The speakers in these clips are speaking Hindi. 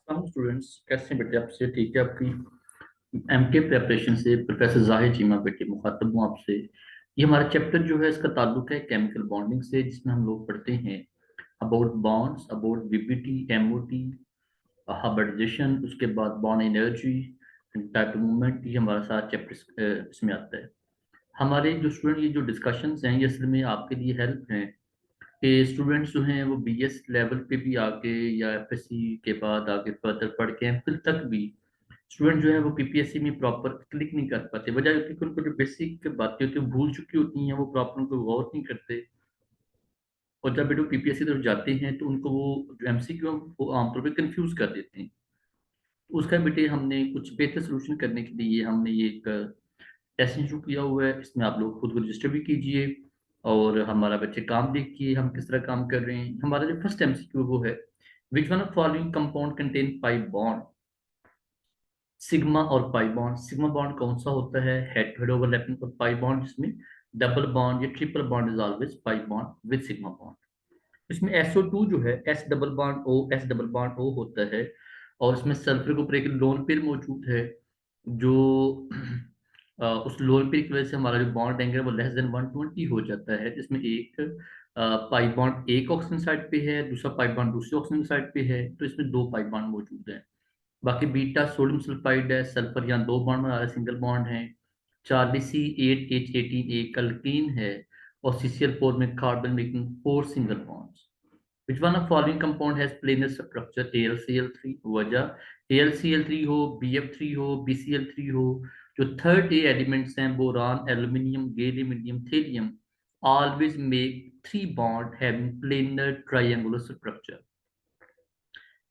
हम स्टूडेंट्स कैसे हैं बेटे? आपसे ठीक है। आपकी एमके प्रिपरेशन से प्रोफेसर जाहिर चीमा बेटे मुखातब हूँ आपसे। ये हमारा चैप्टर जो है इसका ताल्लुक है केमिकल बॉन्डिंग से, जिसमें हम लोग पढ़ते हैं about bonds, about VBT, MOT, hybridization, उसके बाद bond energy, type of movement. ये हमारा सारा चैप्टर इसमें आता है। हमारे जो स्टूडेंट ये जो डिस्कशंस हैं ये असल में आपके लिए हेल्प हैं कि स्टूडेंट्स जो हैं वो बीएस लेवल पे भी आके या एफएससी के बाद आगे फर्दर पढ़ के एमफिल तक भी स्टूडेंट जो है वो पीपीएससी में प्रॉपर क्लिक नहीं कर पाते। वजह होती है कि उनको जो बेसिक बातें होती है वो भूल चुकी होती हैं, वो प्रॉपर उनको गौर नहीं करते। और जब वो पीपीएससी तरफ जाते हैं तो उनको वो जो एमसीक्यू वो आमतौर पर कंफ्यूज कर देते हैं। तो उसका बेटे हमने कुछ बेहतर सोल्यूशन करने के लिए हमने ये एक टेस्ट शुरू किया हुआ है। इसमें आप लोग खुद को रजिस्टर भी कीजिए और हमारा बच्चे काम देखिए हम किस तरह काम कर रहे हैं। हमारा जो फर्स्ट एमसीक्यू वो है, which one of following compound contain pi bond, sigma और पाई बॉन्ड। सिग्मा बॉन्ड कौन सा होता है? Head to head overlapping. और पाई बॉन्ड जिसमें डबल बॉन्ड या triple bond is always pi bond with sigma bond. इसमें SO2 जो है S double bond O, S double bond O होता है। और इसमें सल्फर के ऊपर एक लोन पेयर मौजूद है जो उस लोन पेयर की वजह से हमारा जो बॉन्ड एंगल है वो लेस देन 120 हो जाता है, जिसमें एक पाई बॉन्ड एक ऑक्सीजन साइड पे है, दूसरा पाई बॉन्ड दूसरी ऑक्सीजन साइड पे है। तो इसमें दो पाई बॉन्ड मौजूद है। बाकी बीटा सोडियम सल्फाइड है, सल्फर यहाँ दो बॉन्ड बना रहा है, सिंगल बॉन्ड है। 4BC8H18 एक अल्कीन है। और CCl4 में carbon making four single bonds. Which one of following compound has planar structure? AlCl3। वजह AlCl3 हो, BF3 हो, BCl3 हो। जो थर्ड ए एलिमेंट्स हैं boron, aluminium, gallium, thallium, always make three bond having planar triangular structure।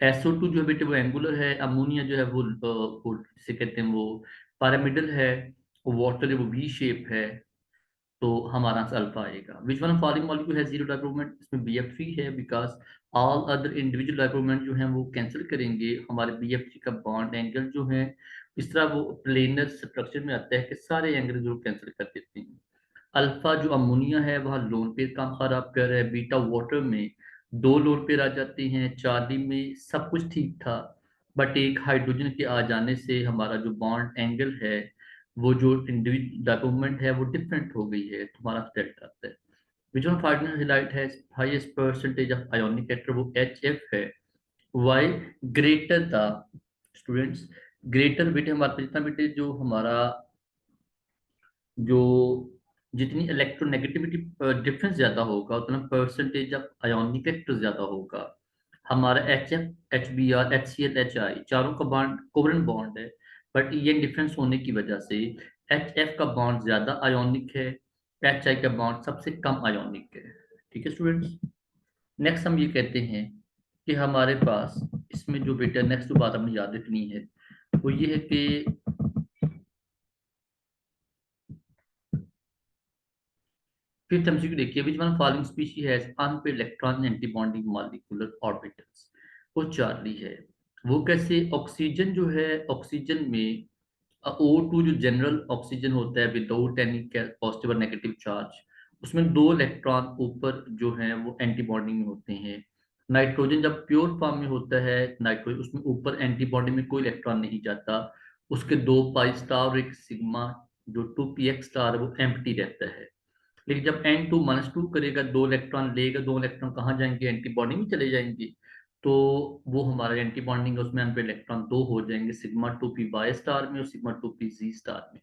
SO2 जो है बेटे वो एंगुलर है। अमोनिया जो है वो जिसे कहते हैं वो पैरामिडल है। वाटर है वो वी शेप है। तो हमारा आंसर अल्फा आएगा। विच वन ऑफ फॉलोइंग मॉलिक्यूल है जीरो डाइक्रोमेंट? इसमें BF3 है, बिकॉज ऑल अदर इंडिविजुअल डाइक्रोमेंट जो हैं वो कैंसिल करेंगे। हमारे BF3 का बॉन्ड एंगल जो है इस तरह वो प्लेनर स्ट्रक्चर में आता है कि सारे एंगल जो कैंसिल कर देते हैं। अल्फा जो अमोनिया है वहाँ लोन पेयर काम खराब कर रहा है। बीटा वाटर में दो लोन पेयर आ जाते हैं। चार्ली में सब कुछ ठीक था, बट एक हाइड्रोजन के आ जाने से हमारा जो बॉन्ड एंगल है वो जो इंडिविजुअल डॉक्यूमेंट है वो डिफरेंट हो गई है। तुम्हारा सेलेक्ट आता है। विच वन फार्डिनल हिलाइट है हाईएस्ट परसेंटेज ऑफ आयोनिक एटर? वो HF है। वाई ग्रेटर था स्टूडेंट्स? ग्रेटर बेटे हमारे जितना बेटे जो हमारा जो जितनी इलेक्ट्रोनेगेटिविटी डिफरेंस ज्यादा होगा उतना परसेंटेज ऑफ आयोनिक एटर ज्यादा होगा। हमारा HF, HBr, HCl, HI चारों का बॉन्ड कोवलेंट बॉन्ड है, बट ये डिफरेंस होने की वजह से HF का बॉन्ड ज्यादा आयोनिक है, HI का बॉन्ड सबसे कम आयोनिक है। ठीक है स्टूडेंट्स। नेक्स्ट हम ये कहते हैं कि हमारे पास इसमें जो बेटा नेक्स्ट जो बात हमें याद रखनी है वो ये है कि फिफ्थ एमसीक्यू देखिए, विच one following species has unpaired electron anti bonding molecular orbitals? वो चार्ली है। वो कैसे? ऑक्सीजन जो है ऑक्सीजन में O2 जो जनरल ऑक्सीजन होता है विदाउट एनी पॉजिटिव और नेगेटिव चार्ज, उसमें दो इलेक्ट्रॉन ऊपर जो हैं वो एंटी बॉन्डिंग में होते हैं। नाइट्रोजन जब प्योर फॉर्म में होता है नाइट्रोजन, उसमें ऊपर एंटी बॉन्डिंग में कोई इलेक्ट्रॉन नहीं जाता। उसके दो पाई स्टार और एक सिग्मा जो 2px स्टार है वो एम्प्टी रहता है। लेकिन जब N2 - 2 करेगा दो इलेक्ट्रॉन लेगा, दो इलेक्ट्रॉन कहाँ जाएंगे? एंटी बॉन्डिंग में चले जाएंगे। तो वो हमारा एंटी बॉन्डिंग है उसमें अनपेड इलेक्ट्रॉन दो हो जाएंगे, सिग्मा 2p वाई स्टार में और सिग्मा 2p जी स्टार में।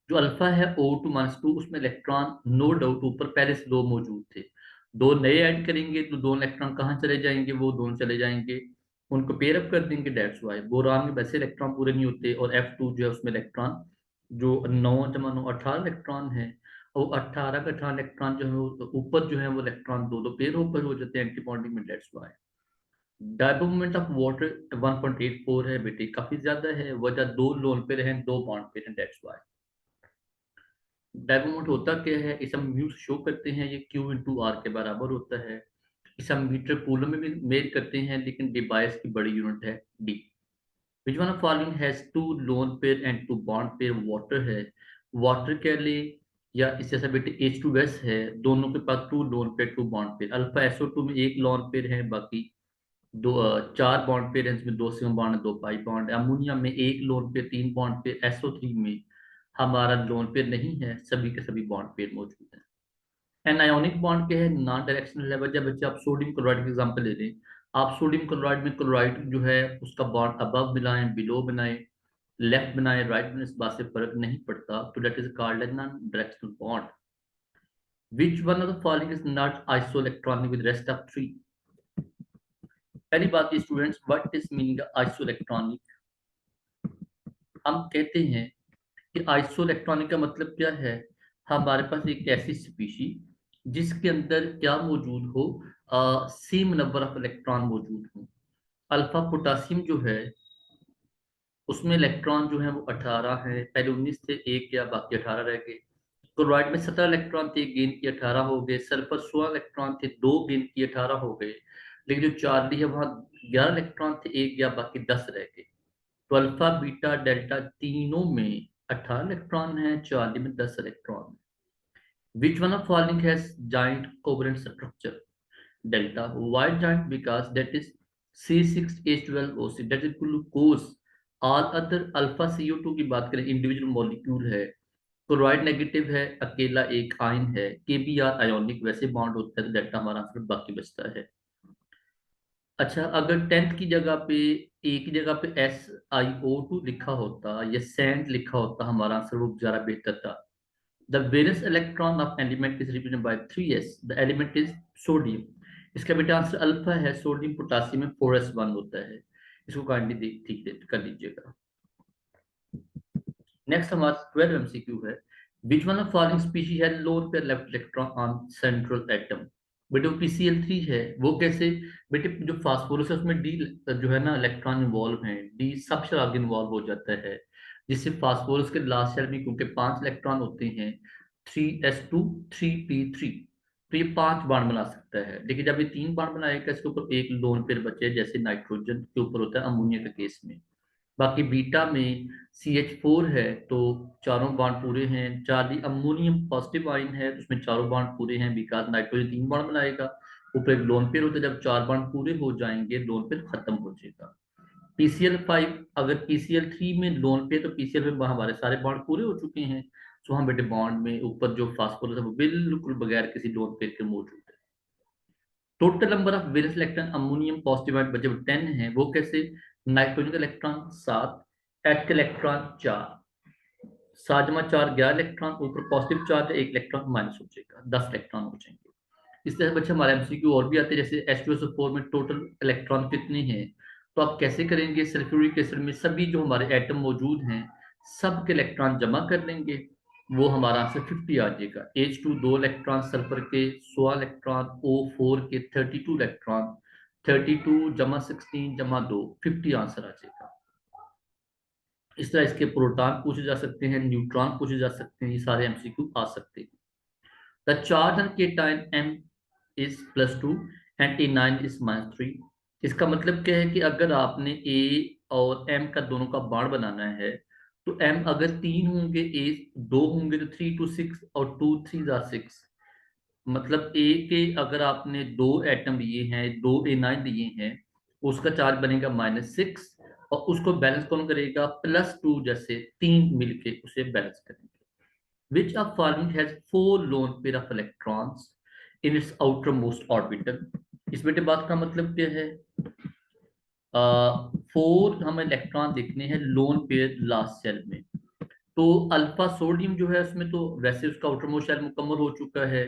जो अल्फा है O2 - 2 उसमें इलेक्ट्रॉन नो डाउट ऊपर पहले से दो मौजूद थे। दो नए ऐड करेंगे तो दो इलेक्ट्रॉन कहाँ चले जाएंगे? वो दोनों चले जाएंगे, उनको पेयर अप कर देंगे। डेट्स वाई बोरान में वैसे इलेक्ट्रॉन पूरे नहीं होते। और F2 जो है उसमें इलेक्ट्रॉन जो 9 × 9 18 इलेक्ट्रॉन है। और 18 का 18 इलेक्ट्रॉन जो है वो ऊपर जो है वो इलेक्ट्रॉन दो दो पेयर ऊपर हो जाते हैं एंटी बॉन्डिंग में। डेट्स वाई डायबोमेंट ऑफ वाटर 1.84 है बेटे, काफी ज्यादा है। वजह दो लोन पे हैं दो बॉन्ड पे हैं। डेट्स वाई डायबोमेंट होता क्या है? इसे हम म्यू शो करते हैं, ये Q × R के बराबर होता है। इसे हम मीटर कूलम में भी मेल करते हैं, लेकिन डिवाइस की बड़ी यूनिट है D। Which one of following has two lone pair and two bond pair? Water है। वाटर के लिए या इससे ऐसा बेटे H2S है, दोनों के पास two lone pair two bond pair. Alpha SO2 में एक लोन पेयर है, बाकी चार बॉन्ड पेयर हैं, जिसमें 2 सिग्मा बॉन्ड है, 2 पाई बॉन्ड है। अमोनिया में एक lone pair, 3 bond pair. SO3 में हमारा लोन पेयर नहीं है, सभी के सभी बॉन्ड पेयर मौजूद हैं। एनायोनिक बॉन्ड क्या है? नॉन डायरेक्शनल है। वजह बच्चे आप सोडियम क्लोराइड का एग्जांपल ले लें। आप सोडियम क्लोराइड में क्लोराइड जो है उसका बॉन्ड अबव मिलाएं, बिलो बनाएं, लेफ्ट बनाएं, राइट बनाएं, इस बात से फर्क नहीं पड़ता। तो that is called as non directional bond. Which one of the following is not isoelectronic with rest of three? पहली बात students, what is meaning isoelectronic? हम कहते हैं कि आइसोइलेक्ट्रॉनिक का मतलब क्या है? हमारे पास एक ऐसी स्पीशी जिसके अंदर क्या मौजूद हो, सेम नंबर ऑफ इलेक्ट्रॉन मौजूद हो। अल्फा पोटासियम जो है उसमें इलेक्ट्रॉन जो है वो 18 है, पहले 19 थे, एक गया, बाकी 18 रह गए। क्लोराइड में 17 इलेक्ट्रॉन थे, गेन किए 18 हो गए। सल्फर 16 इलेक्ट्रॉन थे, 2 गेन किए 18 हो गए। लेकिन जो चार्ली है वहां 11 इलेक्ट्रॉन थे, एक गया, बाकी 10 रह गए। तो अल्फा बीटा डेल्टा तीनों में 18 इलेक्ट्रॉन है, चार्ली में 10 इलेक्ट्रॉन है। Which one of following has giant covalent structure? Delta. Why giant? Because that is C6H12O6. That is glucose. All other alpha CO2 की बात करें, इंडिविजुअल मॉलिक्यूल है। क्लोराइड नेगेटिव है, अकेला एक आयन है। KBr आयोनिक, वैसे बॉन्ड होता है, तो डेल्टा हमारा आंसर बाकी बचता है। अच्छा, अगर टेंथ की जगह पे एक की जगह पे SiO2 लिखा होता या सैंड लिखा होता, हमारा आंसर वो ज्यादा बेहतर था। The valence electron of element is represented by 3s. The element is sodium. इसका बेटा आंसर अल्फा है, सोडियम पोटासियम में 4s1 होता है। इसको काइंडली ठीक कर लीजिएगा। नेक्स्ट हमारा 12 MCQ है। Which one of following species has lone pair left electron on central atom? बेटे वो PCl3 है। वो कैसे? बेटे जो फास्फोरस है उसमें डी जो है ना इलेक्ट्रॉन इन्वॉल्व है, डी सबसे आगे इन्वॉल्व हो जाता है, जिससे फास्फोरस के लास्ट शेल में क्योंकि 5 इलेक्ट्रॉन होते हैं, 3s2 3p3, तो ये 5 बाण बना सकता है। लेकिन जब ये 3 बाण बनाएगा इसके ऊपर एक लोन पेयर बचे, जैसे नाइट्रोजन के ऊपर होता है अमोनिया के केस में। बाकी बीटा में CH4 है तो चारों बाण पूरे हैं। चार्ली अमोनियम पॉजिटिव आयन है तो उसमें चारों बाण पूरे हैं, बिकॉज नाइट्रोजन 3 बाण बनाएगा, ऊपर एक लोन पेयर होता है। जब 4 बाण पूरे हो जाएंगे लोन पेयर खत्म हो जाएगा। PCl5, अगर PCl3 में लोन पे, तो PCl में हमारे सारे बॉन्ड पूरे हो चुके हैं। तो हम बेटे बॉन्ड में ऊपर जो फास्फोरस है वो बिल्कुल बगैर किसी लोन पेयर के मौजूद है। Total number of valence electron ammonium positive ion जब 10 है, वो कैसे? नाइट्रोजन का इलेक्ट्रॉन 7, H का इलेक्ट्रॉन 4, 7 जमा 4 11 इलेक्ट्रॉन, ऊपर पॉजिटिव चार्ज है, एक इलेक्ट्रॉन माइनस हो जाएगा, 10 इलेक्ट्रॉन हो जाएंगे। इस तरह बच्चे हमारे MCQ और भी आते हैं, जैसे H2SO4 में टोटल इलेक्ट्रॉन कितने हैं? तो आप कैसे करेंगे? सल्फ्यूरिक एसिड में सभी जो हमारे एटम मौजूद हैं सब के इलेक्ट्रॉन जमा कर लेंगे, वो हमारा आंसर 50 आ जाएगा। H2 2 इलेक्ट्रॉन, सल्फर के 16 इलेक्ट्रॉन, O4 के 32 इलेक्ट्रॉन, 32 जमा 16 जमा 2, 50 आंसर आ जाएगा। इस तरह इसके प्रोटॉन पूछे जा सकते हैं, न्यूट्रॉन पूछे जा सकते हैं, ये सारे MCQ आ सकते हैं। The charge on cation M is +2 and A9 is -3। इसका मतलब क्या है कि अगर आपने A और M का दोनों का बाण बनाना है, तो M अगर 3 होंगे, A 2 होंगे, तो 3 to 6 और 2 3 are 6। मतलब A के अगर आपने 2 एटम लिए हैं, 2 A9 लिए हैं, उसका चार्ज बनेगा -6, और उसको बैलेंस कौन करेगा? +2, जैसे 3 मिलके उसे बैलेंस करेंगे। Which of following has 4 lone pair of electrons in its outermost orbital? इस बेटे बात का मतलब क्या है? 4 हमें इलेक्ट्रॉन देखने हैं लोन पेयर लास्ट सेल में। तो अल्फा सोडियम जो है उसमें तो वैसे उसका आउटरमोस्ट शेल मुकम्मल हो चुका है।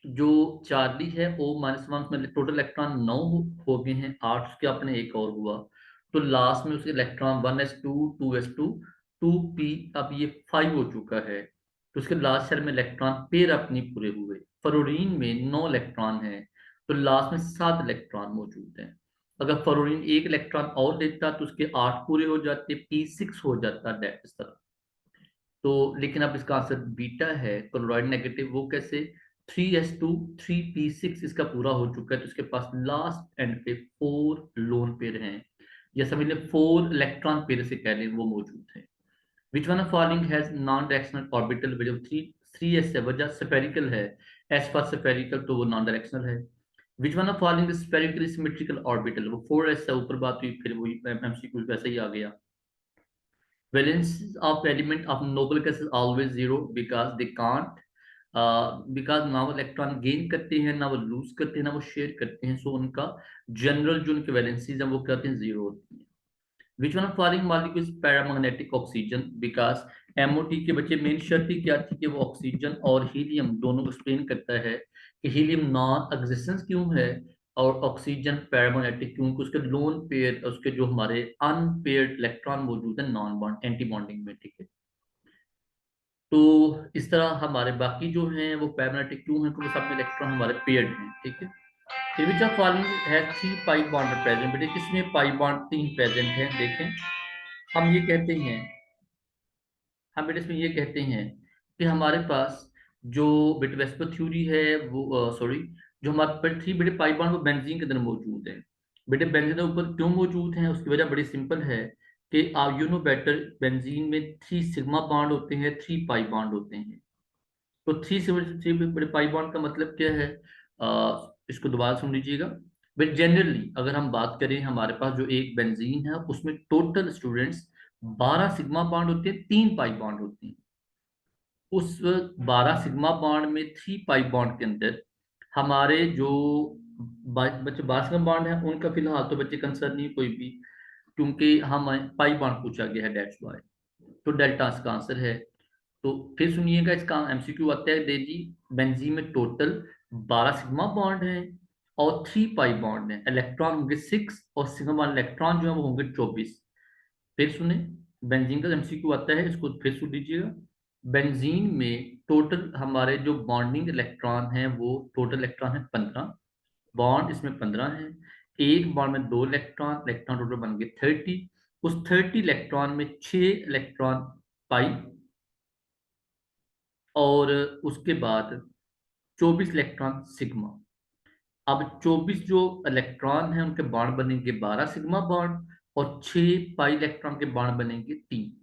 जो चार्ली है O-1 में टोटल इलेक्ट्रॉन 9 हो गए हैं, 8 उसके अपने एक और हुआ, तो लास्ट में उसके इलेक्ट्रॉन 1s2 2s2 2p, अब ये 5 हो चुका है। तो उसके लास्ट शेल में इलेक्ट्रॉन पेयर अपनी पूरे हुए। फ्लोरीन में 9 इलेक्ट्रॉन है तो लास्ट में 7 इलेक्ट्रॉन मौजूद हैं। अगर फ्लोरीन एक इलेक्ट्रॉन और देता तो उसके 8 पूरे हो जाते, P6 हो जाता, डेट इस तरह। तो लेकिन अब इसका आंसर बीटा है, क्लोराइड नेगेटिव, वो कैसे? 3s2 3p6 इसका पूरा हो चुका है, तो इसके पास लास्ट एंड पे 4 लोन पेयर हैं, या समझ लें 4 इलेक्ट्रॉन पेयर से कह लें, वो मौजूद है। Which one of following has non directional orbital which 3s है, वजह स्फेरिकल है, एस फॉर स्फेरिकल, तो वो नॉन डायरेक्शनल है। Which one of following spherically symmetrical orbital, वो 4s से ऊपर बात हुई, फिर वही एमसीक्यू वैसे ही आ गया। Valences of element of noble gas is always zero because they can't because ना वो इलेक्ट्रॉन गेन करते हैं, ना वो लूज करते हैं, ना वो शेयर करते हैं, सो उनका जनरल जो उनके वैलेंसीज हैं वो कहते हैं जीरो होती हैं। विच one of following molecules paramagnetic oxygen, because MOT के बच्चे मेन शर्त ही क्या थी कि वो ऑक्सीजन और हीलियम दोनों को एक्सप्लेन करता है कि हीलियम नॉन एग्जिस्टेंस क्यों है और ऑक्सीजन पैरामैग्नेटिक क्यों, कि उसके लोन पेयर, उसके जो हमारे अनपेयर्ड इलेक्ट्रॉन मौजूद है नॉन बॉन्ड एंटी बॉन्डिंग में, ठीक है। तो इस तरह हमारे बाकी जो हैं वो पैरामैग्नेटिक क्यों हैं, क्योंकि सब में इलेक्ट्रॉन हमारे पेयर्ड हैं, ठीक है। फिर which of following has 3 pi bond present, बेटे किसमें पाई बॉन्ड 3 प्रेजेंट है, देखें। हम ये कहते हैं, हम बेटे इसमें ये कहते हैं कि हमारे पास जो बेटे वेस्पर थ्योरी है वो सॉरी, जो हमारे पर 3 बेटे पाई बॉन्ड वो बेंजीन के अंदर मौजूद है। बेटे बेंजीन के ऊपर क्यों मौजूद हैं, उसकी वजह बड़ी सिंपल है कि आप यू नो बेटर, बेंजीन में 3 सिग्मा बॉन्ड होते हैं, 3 पाई बॉन्ड होते हैं। तो 3 बड़े पाई बॉन्ड का मतलब क्या है, इसको दोबारा सुन लीजिएगा। बट जनरली अगर हम बात करें, हमारे पास जो एक बेंजीन है उसमें टोटल स्टूडेंट्स 12 सिग्मा बॉन्ड होते हैं, 3 पाई बॉन्ड होते हैं। उस 12 सिग्मा बॉन्ड में 3 पाई बॉन्ड के अंदर हमारे जो बच्चे 12 सिग्मा बॉन्ड हैं उनका फिलहाल तो बच्चे कंसर्न नहीं कोई भी, क्योंकि हम पाई बॉन्ड पूछा गया है, डेट्स वाई। तो डेल्टा इसका आंसर है। तो फिर सुनिएगा, इसका एमसीक्यू आता है डेली। बेंजीन में टोटल 12 सिग्मा बॉन्ड है और 3 पाई बॉन्ड है, इलेक्ट्रॉन होंगे 6 और सिग्मा इलेक्ट्रॉन जो है वो होंगे 24। फिर सुने, बेंजीन का एमसीक्यू आता है, इसको फिर सुन लीजिएगा। बेंजीन में टोटल हमारे जो बॉन्डिंग इलेक्ट्रॉन है वो टोटल इलेक्ट्रॉन है 15, बॉन्ड इसमें 15 है। एक बॉन्ड में 2 इलेक्ट्रॉन, इलेक्ट्रॉन टोटल बन गए 30। उस 30 इलेक्ट्रॉन में 6 इलेक्ट्रॉन पाई, और उसके बाद 24 इलेक्ट्रॉन सिग्मा। अब 24 जो इलेक्ट्रॉन हैं उनके बॉन्ड बनेंगे 12 सिग्मा बॉन्ड, और 6 पाई इलेक्ट्रॉन के बॉन्ड बनेंगे 3।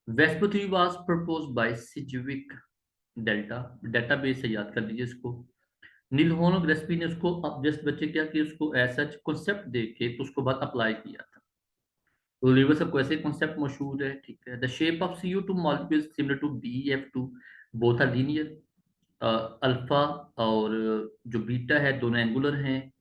वेस्पुथी was propose by Sidgwick delta, database से याद कर लीजिए इसको। नीलहोनो ग्रेस्पी ने उसको, अब जस्ट बच्चे क्या कि उसको ऐसा कॉन्सेप्ट देके तो उसको बाद अप्लाई किया था। तो लीवर सबको ऐसे कॉन्सेप्ट मशहूर है, ठीक है। The shape of CO2 molecule similar to BF2, both are linear. Alpha और जो बीटा है दोनों एंगुलर हैं,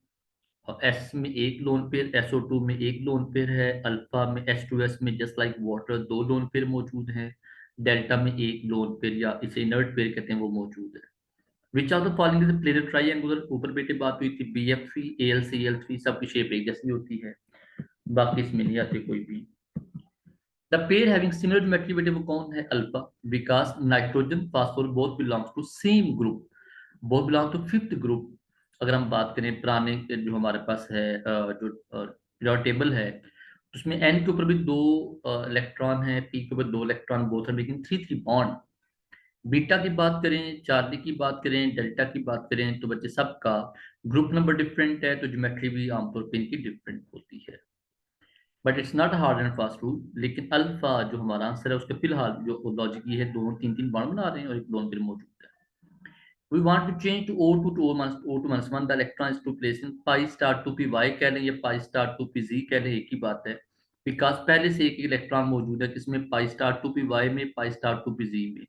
और एस में एक लोन पेयर, SO2 में एक लोन पेयर है, अल्फा में H2S में just like water 2 lone pair मौजूद हैं, डेल्टा में एक लोन पेयर या इसे इनर्ट पेयर कहते हैं वो मौजूद है। Which of the following is planar triangular, ऊपर बेटे बात हुई थी BF3 AlCl3 सबकी शेप एक जैसी होती है, बाकी इसमें नहीं आते कोई भी। The pair having similar geometry बेटे वो कौन है, alpha, because nitrogen phosphorus both belongs to same group, both belong to fifth group. अगर हम बात करें पुराने जो हमारे पास है जो टेबल है, तो उसमें एन के ऊपर भी 2 इलेक्ट्रॉन है, पी के ऊपर 2 electron, both are making 3 bond. Beta की बात करें, चार्ली की बात करें, डेल्टा की बात करें, तो बच्चे सबका ग्रुप नंबर डिफरेंट है, तो ज्योमेट्री भी आमतौर पर इनकी डिफरेंट होती है। But it's not hard and fast rule, लेकिन अल्फा जो हमारा आंसर है उसके फिलहाल जो लॉजिक ये है, दोनों 3 बॉन्ड बना रहे हैं और एक लोन पेयर मौजूद है। We want to change to O2 to O2 minus 1, the electron is to place in pi star 2p y कह लें या pi star 2p z कह लें, एक ही बात है। बिकॉज पहले से एक इलेक्ट्रॉन मौजूद है किसमें, pi star 2p y में, pi star 2p z में।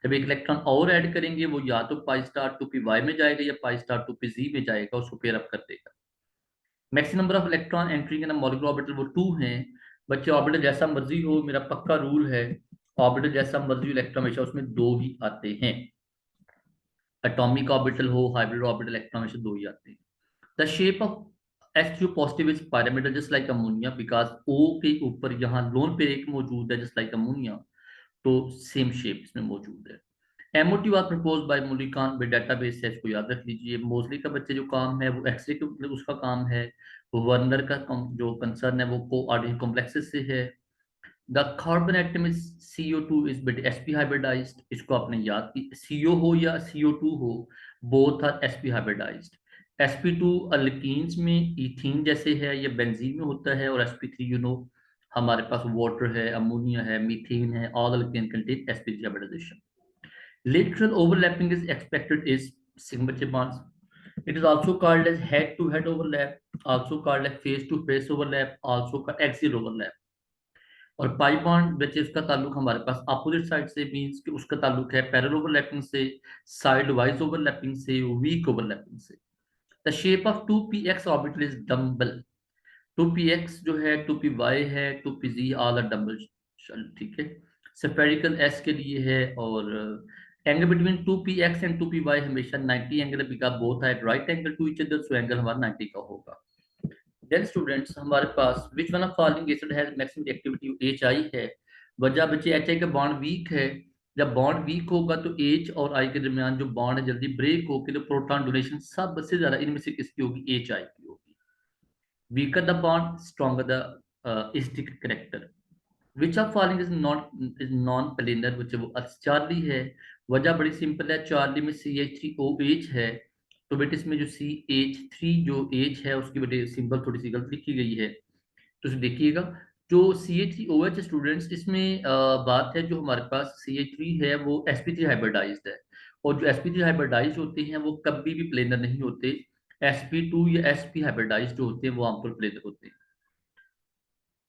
जब एक इलेक्ट्रॉन और ऐड करेंगे वो या तो pi star 2p y में जाएगा या pi star 2p z में जाएगा, उसको पेयर अप कर देगा। Maximum number of electron entry in molecular orbital वो 2 हैं। बच्चे ऑर्बिटल जैसा मर्जी हो, मेरा पक्का रूल है, ऑर्बिटल जैसा मर्जी इलेक्ट्रॉन हमेशा उसमें 2 ही आते हैं। एटॉमिक ऑर्बिटल हो, हाइब्रिड ऑर्बिटल, इलेक्ट्रॉन हमेशा 2 ही आते हैं। The shape of H2 positive is pyramidal just like ammonia, because O के ऊपर यहाँ लोन पे एक मौजूद है जस्ट लाइक अमोनिया, तो सेम शेप इसमें मौजूद है। MOT was propose by Mulliken by database है, इसको याद रख लीजिए। मोस्टली का बच्चे जो काम है वो एक्सरे के मतलब उसका काम है, वो वर्नर का जो कंसर्न है वो कोऑर्डिनेट कॉम्प्लेक्सेस से है। The carbon atom is CO2 is bit sp hybridized, इसको आपने याद की, CO हो या CO2 हो, both are sp hybridized. sp2 alkenes में इथीन जैसे है, ये बेंजीन में होता है, और sp3 यू नो हमारे पास वाटर है, अमोनिया है, मीथेन है, all alkane contain sp3 hybridization. Lateral overlapping is expected is sigma बच्चे It is also called as head-to-head overlap, also called as face-to-face overlap, also called axial overlap. और पाई बॉन्ड विच इसका ताल्लुक हमारे पास अपोजिट साइड से, मींस कि उसका ताल्लुक है पैरेलल ओवरलैपिंग से, साइड वाइज ओवरलैपिंग से, वीक ओवरलैपिंग से। The shape of 2px orbital is dumbbell. 2px जो है, 2py है, 2pz ऑल आर डम्बल। ठीक है, स्फेरिकल एस के लिए है। और angle between 2px and 2py हमेशा 90 एंगल है, because both are right angle to each other, so angle हमारा 90 का होगा। देन स्टूडेंट्स हमारे पास which one of following acid has maximum reactivity, HI है। वजह बच्चे HI का बॉन्ड वीक है। जब बॉन्ड वीक होगा तो H और I के दरमियान जो बॉन्ड है जल्दी ब्रेक होकर, तो प्रोटॉन डोनेशन सबसे ज्यादा इनमें से किसकी होगी, HI की होगी। Weaker the bond, stronger the acidic character. Which of following is non planar, बच्चे वो चार्ली है। वजह बड़ी सिंपल है, चार्ली में CH3OH है। तो बेटे इसमें जो CH3 जो H है उसकी बेटे सिंबल थोड़ी सी गलत लिखी गई है, तो इसे देखिएगा। जो CH3OH स्टूडेंट्स, इसमें बात है जो हमारे पास CH3 है वो sp3 हाइब्रिडाइज्ड है। और जो sp3 हाइब्रिडाइज्ड होते हैं वो कभी भी प्लेनर नहीं होते। sp2 या sp हाइब्रिडाइज्ड जो होते हैं वो आमतौर प्लेनर होते हैं।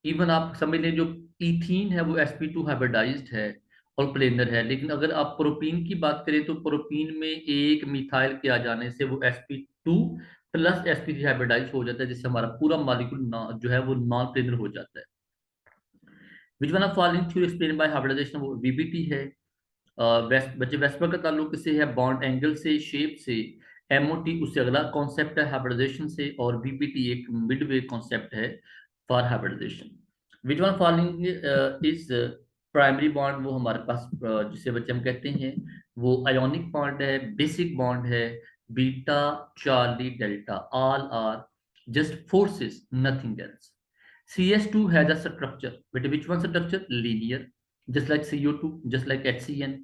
इवन आप समझ लें जो इथीन है वो sp2 हाइब्रिडाइज्ड है और प्लेनर है। लेकिन अगर आप प्रोपीन की बात करें तो प्रोपीन में एक मिथाइल के आ जाने से वो sp2 प्लस sp3 हाइब्रिडाइज हो जाता है, जिससे हमारा पूरा मॉलिक्यूल जो है वो नॉन प्लेनर हो जाता है। Which one of following theory explain by hybridization, वो VBT है। बच्चे वेस्पर का ताल्लुक किससे है, बॉन्ड एंगल से, शेप से। MOT उससे अगला कॉन्सेप्ट है हाइब्रिडाइजेशन से, और VBT एक मिडवे कॉन्सेप्ट है for hybridization. Which one following is primary bond, वो हमारे पास जिसे बच्चे हम कहते हैं वो आयोनिक बॉन्ड है, बेसिक बॉन्ड है। Beta, Charlie, delta all are just forces, nothing else. CS2 has a structure, but which one structure? Linear, just like CO2, just like HCN.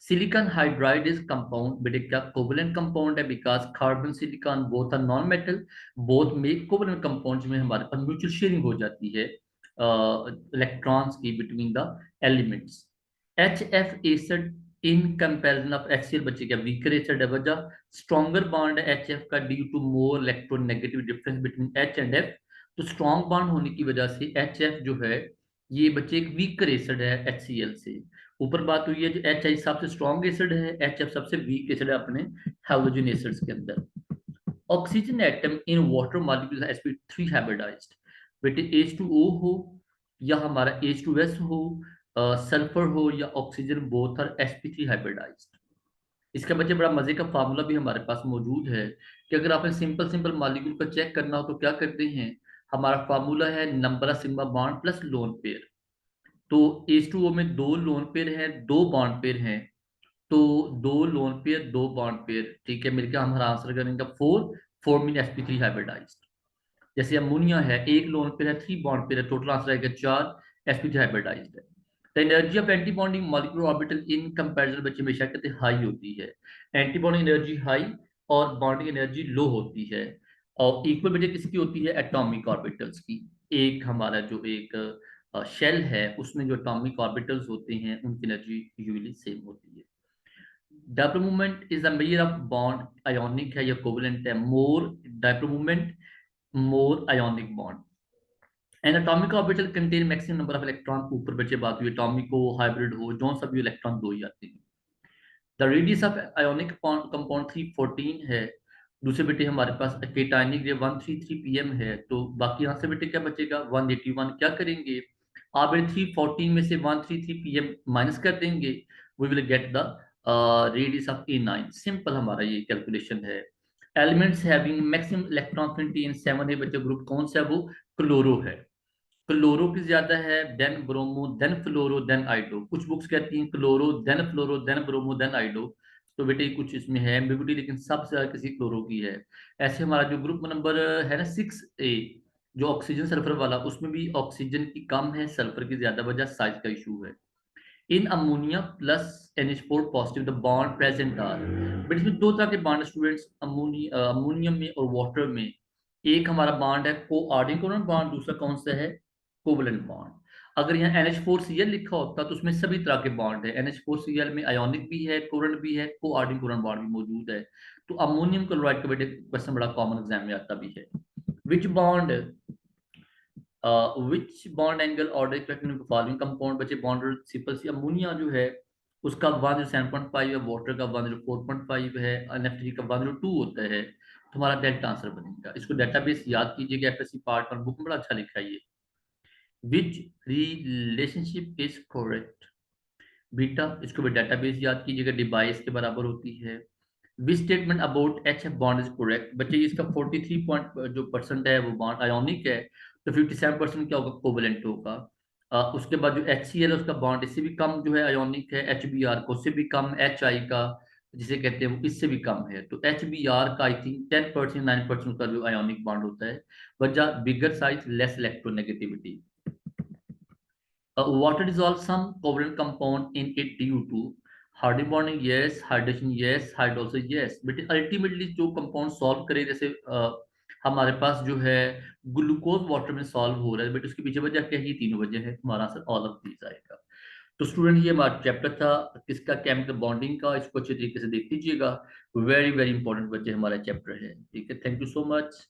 Silicon hydride is compound, but it क्या covalent compound है, because carbon silicon both are non-metal, both make covalent compounds में हमारे पास mutual sharing हो जाती है electrons की between the elements. HF acid in comparison of HCl, बच्चे क्या weaker acid है, वजह stronger bond है HF का due to more electronegative difference between H and F। तो strong bond होने की वजह से HF जो है ये बच्चे एक weaker acid है HCl से। ऊपर बात हुई है जो HI सबसे स्ट्रॉन्ग एसिड है, HF सबसे वीक एसिड है अपने हैलोजन एसिड्स के अंदर। Oxygen atom in water molecule sp3 hybridized. बेटे H2O हो या हमारा H2S हो, सल्फर हो या oxygen, both are sp3 hybridised. इसका बच्चे बड़ा मजे का फार्मूला भी हमारे पास मौजूद है कि अगर आपने सिंपल सिंपल मॉलिक्यूल को चेक करना हो तो क्या करते हैं, हमारा फार्मूला है number of sigma bond plus lone pair. तो H2O में दो लोन पेयर हैं, दो बॉन्ड पेयर हैं। तो दो लोन पेयर, दो बॉन्ड पेयर, ठीक है, मिलकर हमारा आंसर करेंगे 4। 4 मीन sp3 हाइब्रिडाइज्ड। जैसे अमोनिया है, एक लोन पेयर है, 3 बॉन्ड पेयर है, टोटल आंसर आएगा 4, sp3 हाइब्रिडाइज्ड है। The energy of anti bonding molecular orbital in comparison बच्चे हमेशा कहते हैं हाई होती है। एंटी बॉन्डिंग एनर्जी हाई और बॉन्डिंग एनर्जी लो होती है। और इक्वल बच्चे किसकी होती है, एटॉमिक ऑर्बिटल्स की। एक हमारा जो एक शेल है उसमें जो एटॉमिक ऑर्बिटल्स होते हैं उनकी एनर्जी यूजुअली सेम होती है। Dipole movement is the measure of bond, ionic है या कोवेलेंट है, more dipole movement more ionic bond. An atomic orbital contain maximum number of electron, ऊपर बच्चे बात हुई एटॉमिक हो हाइब्रिड हो जो सभी इलेक्ट्रॉन दो ही आते हैं। The radius of ionic compound 314 है। दूसरे बेटे हमारे पास केटायनिक 133 pm है, तो बाकी यहाँ से बेटे क्या बचेगा 181। क्या करेंगे आप, 314 में से 133 pm माइनस कर देंगे, we will get the radius of A9। Simple हमारा ये कैलकुलेशन है। Elements having maximum electron affinity in 7A बच्चे ग्रुप कौन सा है, वो क्लोरो है। क्लोरो की ज्यादा है, देन ब्रोमो, देन फ्लोरो, देन आइडो। कुछ बुक्स कहती हैं क्लोरो देन फ्लोरो देन ब्रोमो देन आइडो, तो बेटे कुछ इसमें है एम्बिगुइटी, लेकिन सबसे ज्यादा किसी क्लोरो की है। ऐसे हमारा जो ग्रुप नंबर है ना 6A, जो ऑक्सीजन सल्फर वाला, उसमें भी ऑक्सीजन की कम है, सल्फर की ज्यादा, वजह साइज का इशू है। In ammonia plus NH4 positive the bond present are, but इसमें दो तरह के बॉन्ड स्टूडेंट्स, अमोनियम में और वाटर में। एक हमारा बॉन्ड है कोऑर्डिनेट बॉन्ड, दूसरा कौन सा है, कोवलेंट बॉन्ड। अगर यहाँ NH4Cl लिखा होता तो उसमें सभी तरह के बॉन्ड है। NH4Cl में आयोनिक भी है, कोवलेंट भी है, कोऑर्डिनेट कोवलेंट बॉन्ड भी मौजूद है। तो अमोनियम क्लोराइड का बेटे क्वेश्चन बड़ा कॉमन एग्जाम में आता भी है। विच bond which bond angle order following compound बचे बॉन्ड सिंपल सी अमोनिया जो है उसका 107.5 है, वाटर का 104.5 है, NF3 का 102 होता है। तुम्हारा डेल्टा आंसर बनेगा। इसको डेटाबेस याद कीजिएगा, एफएससी पार्ट 1 बुक में बड़ा अच्छा लिखा है ये। विच रिलेशनशिप इज करेक्ट बीटा, इसको भी डेटाबेस याद कीजिएगा, डिवाइस के बराबर होती है। Which statement about H bond is correct बच्चे, इसका 43 पॉइंट जो परसेंट है वो बॉन्ड आयोनिक है, तो 57% क्या होगा, कोवेलेंट होगा। उसके बाद जो HCl है उसका बॉन्ड इससे भी कम जो है आयोनिक है, HBr को उससे भी कम, HI का जिसे कहते हैं वो इससे भी कम है। तो HBr का आई थिंक 10% 9% का जो आयोनिक बॉन्ड होता है। वजह bigger size less electronegativity. Water dissolves some covalent compound in it due to Hardy bonding yes, hydration yes, hydrolysis yes. But ultimately जो कंपाउंड सॉल्व करे, जैसे हमारे पास जो है ग्लूकोज वाटर में सॉल्व हो रहा है, बट उसके पीछे वजह क्या है, ये तीनों वजह है। हमारा आंसर ऑल ऑफ दीज आएगा। तो स्टूडेंट ये हमारा चैप्टर था किसका, केमिकल बॉन्डिंग का। इसको अच्छे तरीके से देख लीजिएगा, वेरी वेरी इंपॉर्टेंट बच्चे हमारा चैप्टर है। ठीक है, थैंक यू सो मच।